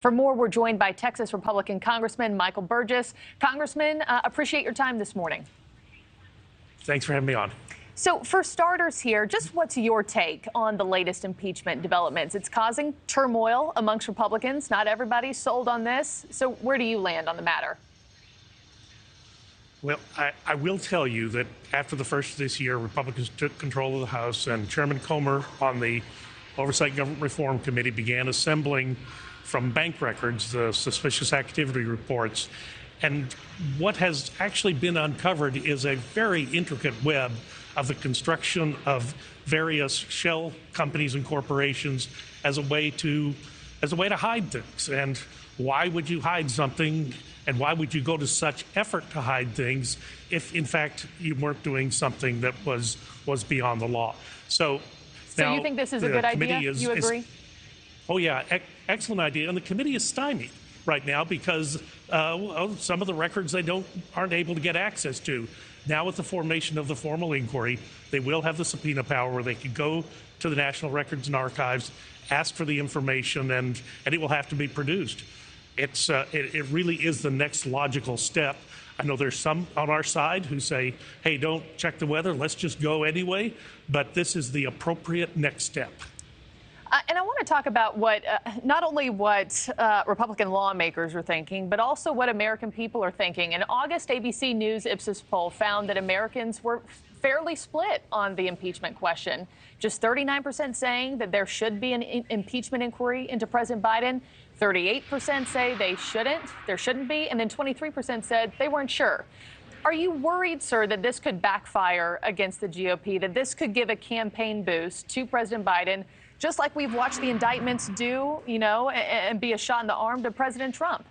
For more, we're joined by Texas Republican Congressman Michael Burgess. Congressman, appreciate your time this morning. Thanks for having me on. So for starters here, just what's your take on the latest impeachment developments? It's causing turmoil amongst Republicans. Not everybody's sold on this. So where do you land on the matter? Well, I will tell you that after the first of this year, Republicans took control of the House, and Chairman Comer on the Oversight and Government Reform Committee began assembling from bank records the suspicious activity reports. And what has actually been uncovered is a very intricate web of the construction of various shell companies and corporations as a way to hide things. And why would you hide something, and why would you go to such effort to hide things if, in fact, you weren't doing something that was beyond the law? So now, you think this is a good idea? You agree? Oh, yeah, excellent idea. And the committee is stymied right now because some of the records they aren't able to get access to. Now, with the formation of the formal inquiry, they will have the subpoena power where they can go to the National Records and Archives, ask for the information, and it will have to be produced. It really is the next logical step. I know there's some on our side who say, hey, don't check the weather, let's just go anyway. But this is the appropriate next step. And I want to talk about not only what Republican lawmakers are thinking, but also what American people are thinking. An August ABC News Ipsos poll found that Americans were fairly split on the impeachment question. Just 39% saying that there should be an impeachment inquiry into President Biden. 38% say there shouldn't be, and then 23% said they weren't sure. Are you worried, sir, that this could backfire against the GOP, that this could give a campaign boost to President Biden, just like we've watched the indictments do, and be a shot in the arm to President Trump?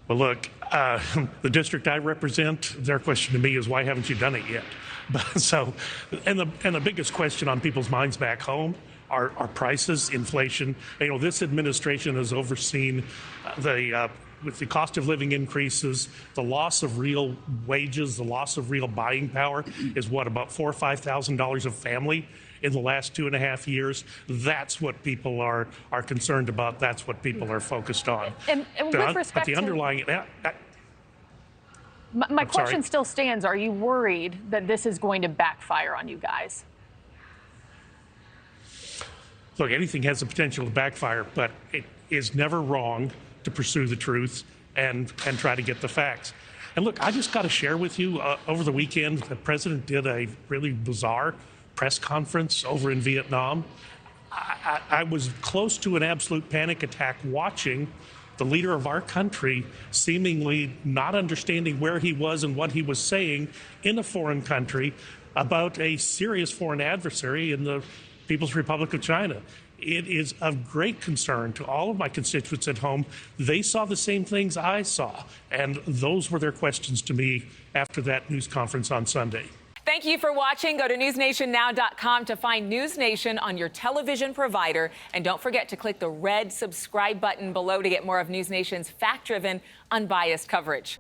Well, look, the district I represent, their question to me is, why haven't you done it yet? And the biggest question on people's minds back home are prices, inflation. This administration has overseen with the cost of living increases, the loss of real wages, the loss of real buying power is about $4,000 or $5,000 a family in the last 2.5 years. That's what people are concerned about. That's what people are focused on. And with respect but the underlying, my question still stands. Are you worried that this is going to backfire on you guys? Look, anything has the potential to backfire, but it is never wrong to pursue the truth and try to get the facts. And look, I just got to share with you, over the weekend, the president did a really bizarre press conference over in Vietnam. I was close to an absolute panic attack watching the leader of our country seemingly not understanding where he was and what he was saying in a foreign country about a serious foreign adversary in the People's Republic of China. It is of great concern to all of my constituents at home. They saw the same things I saw, and those were their questions to me after that news conference on Sunday. Thank you for watching. Go to newsnationnow.com to find NewsNation on your television provider. And don't forget to click the red subscribe button below to get more of NewsNation's fact-driven, unbiased coverage.